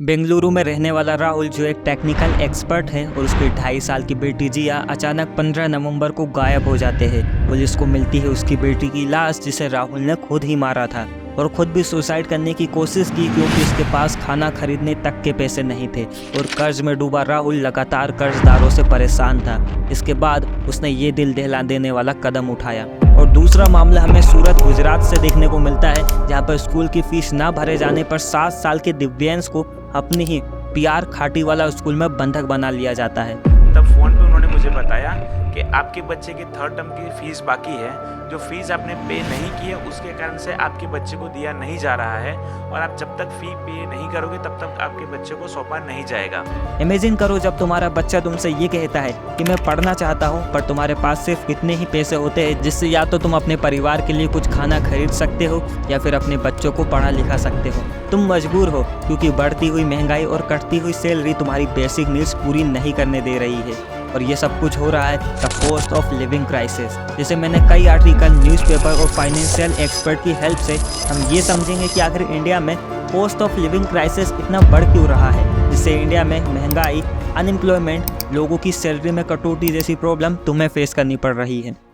बेंगलुरु में रहने वाला राहुल, जो एक टेक्निकल एक्सपर्ट है, और उसकी 2.5 साल की बेटी जिया अचानक 15 नवंबर को गायब हो जाते हैं। पुलिस को मिलती है उसकी बेटी की लाश, जिसे राहुल ने खुद ही मारा था और खुद भी सुसाइड करने की कोशिश की, क्योंकि उसके पास खाना खरीदने तक के पैसे नहीं थे और कर्ज में डूबा राहुल लगातार कर्जदारों से परेशान था। इसके बाद उसने ये दिल दहला देने वाला कदम उठाया। और दूसरा मामला हमें सूरत, गुजरात से देखने को मिलता है, जहाँ पर स्कूल की फीस ना भरे जाने पर 7 साल के दिव्यांश को अपनी ही पीआर खाटीवाला स्कूल में बंधक बना लिया जाता है। तब फ़ोन पे उन्होंने मुझे बताया कि आपके बच्चे की 3rd टर्म की फ़ीस बाकी है, जो फ़ीस आपने पे नहीं की है उसके कारण से आपके बच्चे को दिया नहीं जा रहा है, और आप जब तक फ़ी पे नहीं करोगे तब तक आपके बच्चे को सौंपा नहीं जाएगा। इमेजिन करो, जब तुम्हारा बच्चा तुमसे ये कहता है कि मैं पढ़ना चाहता हूँ, पर तुम्हारे पास सिर्फ इतने ही पैसे होते हैं जिससे या तो तुम अपने परिवार के लिए कुछ खाना खरीद सकते हो या फिर अपने बच्चों को पढ़ा लिखा सकते हो। तुम मजबूर हो क्योंकि बढ़ती हुई महंगाई और कटती हुई सैलरी तुम्हारी बेसिक नीड्स पूरी नहीं करने दे रही है। और ये सब कुछ हो रहा है the cost of living crisis. जैसे मैंने कई आर्टिकल, न्यूज़पेपर और फाइनेंशियल एक्सपर्ट की हेल्प से हम ये समझेंगे कि आखिर इंडिया में कॉस्ट ऑफ लिविंग क्राइसिस इतना बढ़ क्यों रहा है, जिससे इंडिया में महंगाई, अनएम्प्लॉयमेंट, लोगों की सैलरी में कटौती जैसी प्रॉब्लम तुम्हें फेस करनी पड़ रही है।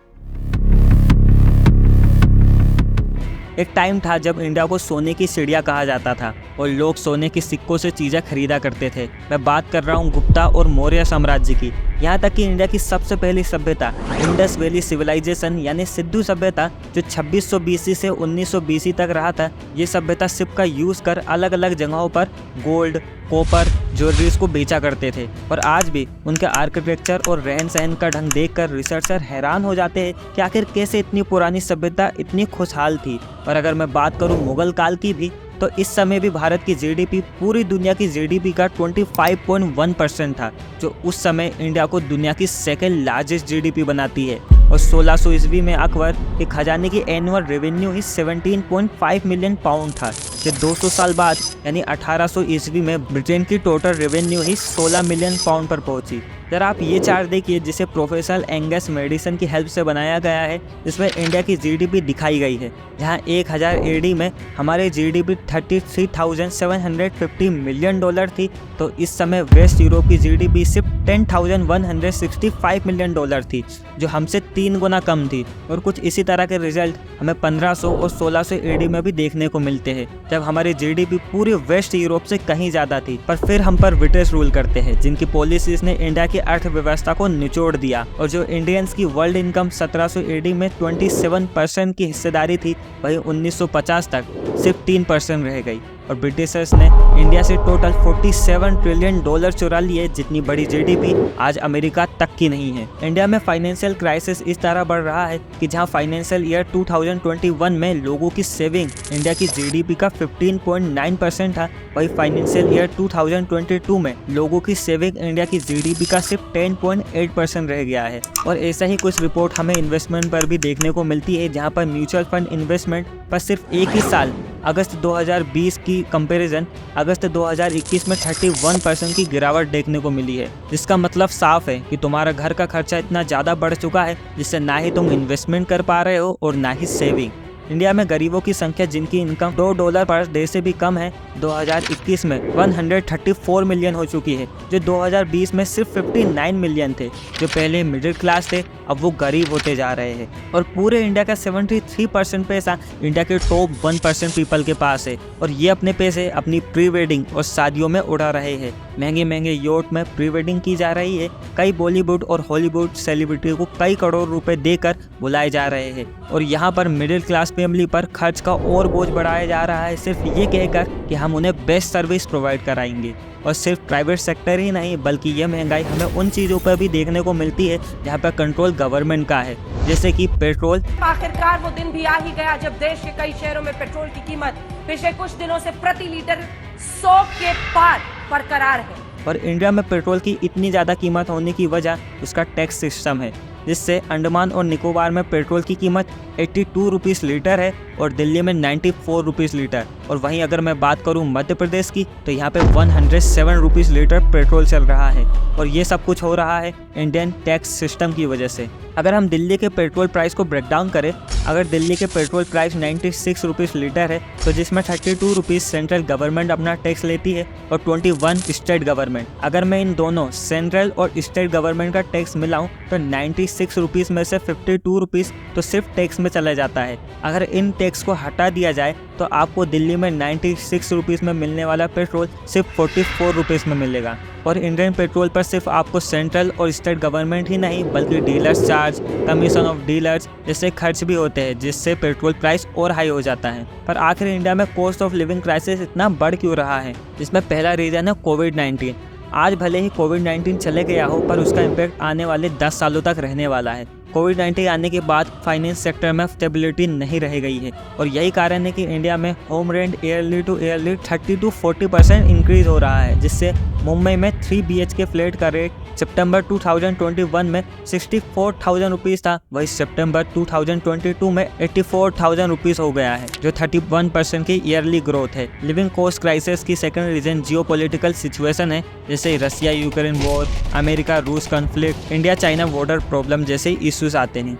एक टाइम था जब इंडिया को सोने की चिड़िया कहा जाता था और लोग सोने के सिक्कों से चीज़ें खरीदा करते थे। मैं बात कर रहा हूँ गुप्ता और मौर्य साम्राज्य की। यहाँ तक कि इंडिया की सबसे पहली सभ्यता इंडस वैली सिविलाइजेशन यानी सिंधु सभ्यता, जो 2600 BC से 1900 BC तक रहा था, ये सभ्यता शिप का यूज़ कर अलग अलग जगहों पर गोल्ड, कॉपर, ज्वेलरीज को बेचा करते थे। और आज भी उनके आर्किटेक्चर और रहन सहन का ढंग देखकर रिसर्चर हैरान हो जाते हैं कि आखिर कैसे इतनी पुरानी सभ्यता इतनी खुशहाल थी। और अगर मैं बात करूं मुगल काल की भी, तो इस समय भी भारत की जीडीपी पूरी दुनिया की जीडीपी का 25.1% था, जो उस समय इंडिया को दुनिया की 2nd लार्जेस्ट जीडीपी बनाती है। और 1600 ईस्वी में अकबर के खजाने की एनुअल रेवेन्यू ही 17.5 मिलियन पाउंड था, जो 200 साल बाद यानी 1800 ईस्वी में ब्रिटेन की टोटल रेवेन्यू ही 16 मिलियन पाउंड पर पहुंची। जरा आप ये चार्ट देखिए, जिसे प्रोफेसर एंगस मेडिसन की हेल्प से बनाया गया है, जिसमें इंडिया की जीडीपी दिखाई गई है, जहां 1000 AD में हमारे जीडीपी 33,750 मिलियन डॉलर थी, तो इस समय वेस्ट यूरोप की जीडीपी सिर्फ 10,165 मिलियन डॉलर थी, जो हमसे 3 गुना कम थी। और कुछ इसी तरह के रिजल्ट हमें 1500 और 1600 AD में भी देखने को मिलते हैं, जब हमारी जीडीपी पूरे वेस्ट यूरोप से कहीं ज़्यादा थी। पर फिर हम पर ब्रिटिश रूल करते हैं, जिनकी पॉलिसीज ने इंडिया की अर्थव्यवस्था को निचोड़ दिया। और जो इंडियंस की वर्ल्ड इनकम 1700 AD में 27% की हिस्सेदारी थी, वही 1950 तक सिर्फ 3% रह गई। और ब्रिटिशर्स ने इंडिया से टोटल 47 ट्रिलियन डॉलर चुरा लिए, जितनी बड़ी जीडीपी आज अमेरिका तक की नहीं है। इंडिया में फाइनेंशियल क्राइसिस इस तरह बढ़ रहा है कि जहां फाइनेंशियल ईयर 2021 में लोगों की सेविंग इंडिया की जीडीपी का 15.9% था, वही फाइनेंशियल ईयर 2022 में लोगों की सेविंग इंडिया की जीडीपी का सिर्फ 10.8% रह गया है। और ऐसा ही कुछ रिपोर्ट हमें इन्वेस्टमेंट पर भी देखने को मिलती है, जहाँ पर म्यूचुअल फंड इन्वेस्टमेंट पर सिर्फ एक ही साल अगस्त 2020 की कंपैरिजन अगस्त 2021 में 31% की गिरावट देखने को मिली है। जिसका मतलब साफ है कि तुम्हारा घर का खर्चा इतना ज़्यादा बढ़ चुका है, जिससे ना ही तुम इन्वेस्टमेंट कर पा रहे हो और ना ही सेविंग। इंडिया में गरीबों की संख्या जिनकी इनकम $2 पर डे से भी कम है, 2021 में 134 मिलियन हो चुकी है, जो 2020 में सिर्फ 59 मिलियन थे। जो पहले मिडिल क्लास थे, अब वो गरीब होते जा रहे हैं। और पूरे इंडिया का 73% पैसा इंडिया के टॉप 1% पीपल के पास है, और ये अपने पैसे अपनी प्री वेडिंग और शादियों में उड़ा रहे हैं। महंगे महंगे योट में प्री वेडिंग की जा रही है। कई बॉलीवुड और हॉलीवुड सेलिब्रिटी को कई करोड़ रुपए देकर बुलाए जा रहे हैं। और यहाँ पर मिडिल क्लास फैमिली पर खर्च का और बोझ बढ़ाया जा रहा है, सिर्फ ये कहकर कि हम उन्हें बेस्ट सर्विस प्रोवाइड कराएंगे। और सिर्फ प्राइवेट सेक्टर ही नहीं, बल्कि यह महंगाई हमें उन चीज़ों पर भी देखने को मिलती है जहाँ पर कंट्रोल गवर्नमेंट का है, जैसे कि पेट्रोल। आखिरकार वो दिन भी आ ही गया जब देश के कई शहरों में पेट्रोल की कीमत पिछले कुछ दिनों से प्रति लीटर 100 के पार बरकरार है। और इंडिया में पेट्रोल की इतनी ज़्यादा कीमत होने की वजह उसका टैक्स सिस्टम है, जिससे अंडमान और निकोबार में पेट्रोल की कीमत 82 रुपीज़ लीटर है और दिल्ली में 94 रुपीज़ लीटर। और वहीं अगर मैं बात करूं मध्य प्रदेश की, तो यहाँ पे 107 रुपीज़ लीटर पेट्रोल चल रहा है। और ये सब कुछ हो रहा है इंडियन टैक्स सिस्टम की वजह से। अगर हम दिल्ली के पेट्रोल प्राइस को ब्रेक डाउन करें, अगर दिल्ली के पेट्रोल प्राइस 96 रुपीज़ लीटर है, तो जिसमें 32 रुपीज़ सेंट्रल गवर्नमेंट अपना टैक्स लेती है और 21 स्टेट गवर्नमेंट। अगर मैं इन दोनों सेंट्रल और स्टेट गवर्नमेंट का टैक्स मिलाऊं तो 96 रुपीज़ में से 52 रुपीज़ तो सिर्फ टैक्स में चला जाता है। अगर इन टैक्स को हटा दिया जाए तो आपको दिल्ली में 96 रुपीज़ में मिलने वाला पेट्रोल सिर्फ 44 रुपीज़ में मिलेगा। और इंडियन पेट्रोल पर सिर्फ आपको सेंट्रल और स्टेट गवर्नमेंट ही नहीं बल्कि dealers charge, commission of dealers जैसे खर्च भी होते हैं, जिससे पेट्रोल प्राइस और हाई हो जाता है। पर आखिर इंडिया में कॉस्ट ऑफ लिविंग क्राइसिस इतना बढ़ क्यों रहा है? इसमें पहला रीज़न है कोविड-19। आज भले ही कोविड-19 चले गया हो, पर उसका इम्पैक्ट आने वाले 10 सालों तक रहने वाला है। कोविड-19 आने के बाद फाइनेंस सेक्टर में स्टेबिलिटी नहीं रह गई है और यही कारण है कि इंडिया में home rent yearly to yearly 30 to 40% increase हो रहा है, जिससे मुंबई में 3 BHK फ्लैट का रेट सितंबर 2021 में 64,000 रुपीज़ था, वही सितंबर 2022 में 84,000 रुपीज़ हो गया है, जो 31% की ईयरली ग्रोथ है। लिविंग कॉस्ट क्राइसिस की सेकंड रीजन जियोपॉलिटिकल सिचुएशन है, जैसे रसिया यूक्रेन वॉर, अमेरिका रूस conflict, India China border problem जैसे इश्यूज आते हैं।